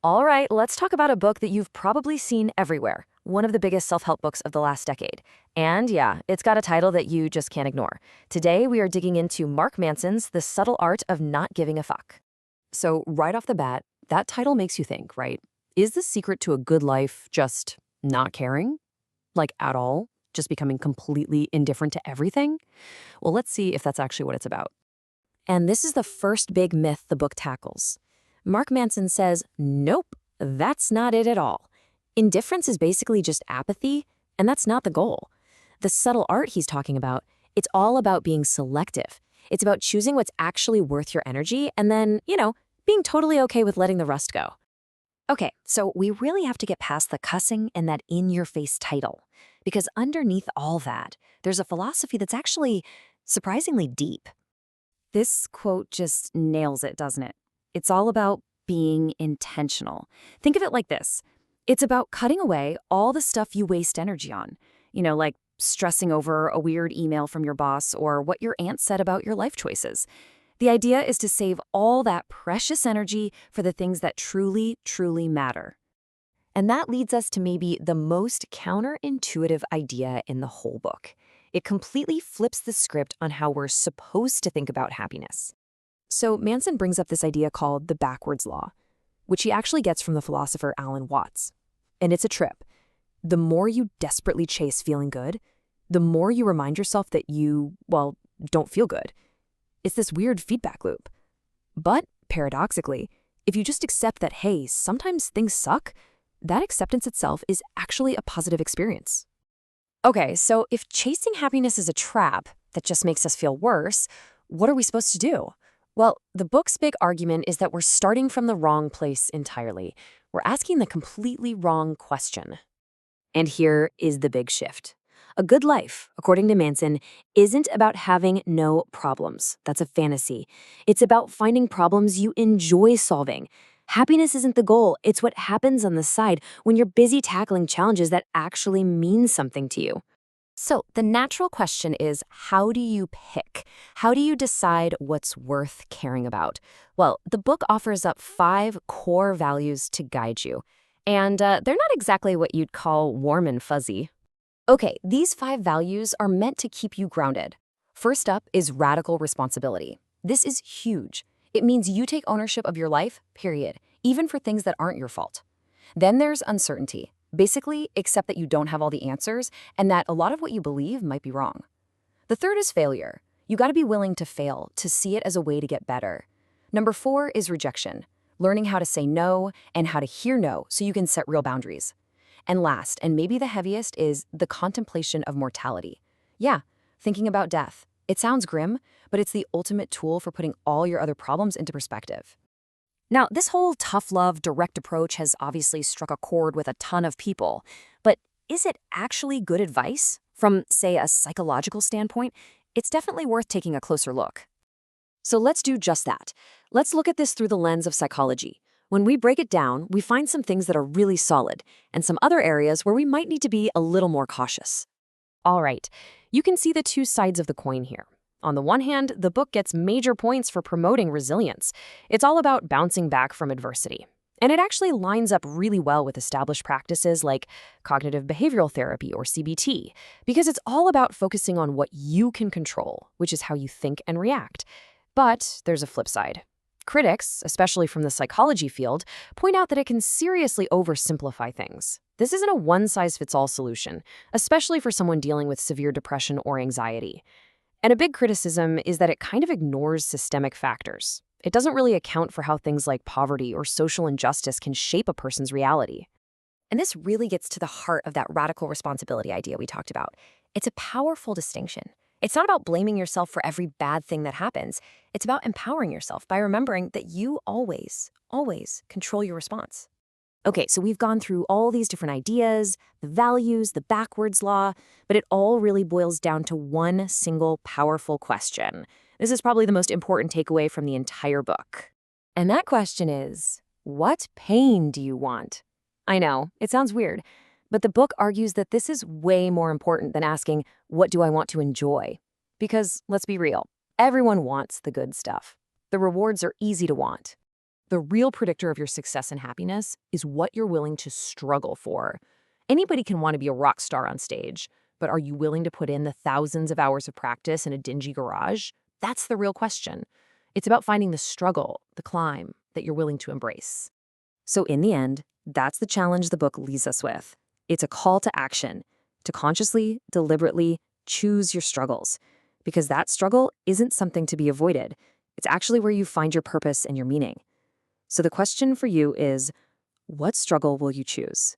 All right, let's talk about a book that you've probably seen everywhere, one of the biggest self-help books of the last decade. And yeah, it's got a title that you just can't ignore. Today, we are digging into Mark Manson's The Subtle Art of Not Giving a Fuck. So right off the bat, that title makes you think, right? Is the secret to a good life just not caring? Like at all? Just becoming completely indifferent to everything? Well, let's see if that's actually what it's about. And this is the first big myth the book tackles. Mark Manson says, nope, that's not it at all. Indifference is basically just apathy, and that's not the goal. The subtle art he's talking about, it's all about being selective. It's about choosing what's actually worth your energy and then, being totally okay with letting the rest go. Okay, so we really have to get past the cussing and that in-your-face title. Because underneath all that, there's a philosophy that's actually surprisingly deep. This quote just nails it, doesn't it? It's all about being intentional. Think of it like this. It's about cutting away all the stuff you waste energy on. Like stressing over a weird email from your boss or what your aunt said about your life choices. The idea is to save all that precious energy for the things that truly, truly matter. And that leads us to maybe the most counterintuitive idea in the whole book. It completely flips the script on how we're supposed to think about happiness. So Manson brings up this idea called the backwards law, which he actually gets from the philosopher Alan Watts. And it's a trip. The more you desperately chase feeling good, the more you remind yourself that you, don't feel good. It's this weird feedback loop. But paradoxically, if you just accept that, hey, sometimes things suck, that acceptance itself is actually a positive experience. Okay, so if chasing happiness is a trap that just makes us feel worse, what are we supposed to do? Well, the book's big argument is that we're starting from the wrong place entirely. We're asking the completely wrong question. And here is the big shift. A good life, according to Manson, isn't about having no problems. That's a fantasy. It's about finding problems you enjoy solving. Happiness isn't the goal. It's what happens on the side when you're busy tackling challenges that actually mean something to you. So the natural question is, how do you pick? How do you decide what's worth caring about? Well, the book offers up 5 core values to guide you. And they're not exactly what you'd call warm and fuzzy. Okay, these 5 values are meant to keep you grounded. First up is radical responsibility. This is huge. It means you take ownership of your life, period, even for things that aren't your fault. Then there's uncertainty. Basically, accept that you don't have all the answers and that a lot of what you believe might be wrong. The third is failure. You gotta be willing to fail, to see it as a way to get better. Number 4 is rejection. Learning how to say no and how to hear no so you can set real boundaries. And last, and maybe the heaviest, is the contemplation of mortality. Yeah, thinking about death. It sounds grim, but it's the ultimate tool for putting all your other problems into perspective. Now, this whole tough love, direct approach has obviously struck a chord with a ton of people. But is it actually good advice? From, say, a psychological standpoint, it's definitely worth taking a closer look. So let's do just that. Let's look at this through the lens of psychology. When we break it down, we find some things that are really solid, and some other areas where we might need to be a little more cautious. All right, you can see the two sides of the coin here. On the one hand, the book gets major points for promoting resilience. It's all about bouncing back from adversity. And it actually lines up really well with established practices like cognitive behavioral therapy or CBT, because it's all about focusing on what you can control, which is how you think and react. But there's a flip side. Critics, especially from the psychology field, point out that it can seriously oversimplify things. This isn't a one-size-fits-all solution, especially for someone dealing with severe depression or anxiety. And a big criticism is that it kind of ignores systemic factors. It doesn't really account for how things like poverty or social injustice can shape a person's reality. And this really gets to the heart of that radical responsibility idea we talked about. It's a powerful distinction. It's not about blaming yourself for every bad thing that happens. It's about empowering yourself by remembering that you always, always control your response. Okay, so we've gone through all these different ideas, the values, the backwards law, but it all really boils down to one single powerful question. This is probably the most important takeaway from the entire book. And that question is, what pain do you want? I know, it sounds weird, but the book argues that this is way more important than asking, what do I want to enjoy? Because, let's be real, everyone wants the good stuff. The rewards are easy to want. The real predictor of your success and happiness is what you're willing to struggle for. Anybody can want to be a rock star on stage, but are you willing to put in the thousands of hours of practice in a dingy garage? That's the real question. It's about finding the struggle, the climb, that you're willing to embrace. So in the end, that's the challenge the book leaves us with. It's a call to action, to consciously, deliberately choose your struggles. Because that struggle isn't something to be avoided. It's actually where you find your purpose and your meaning. So the question for you is, what struggle will you choose?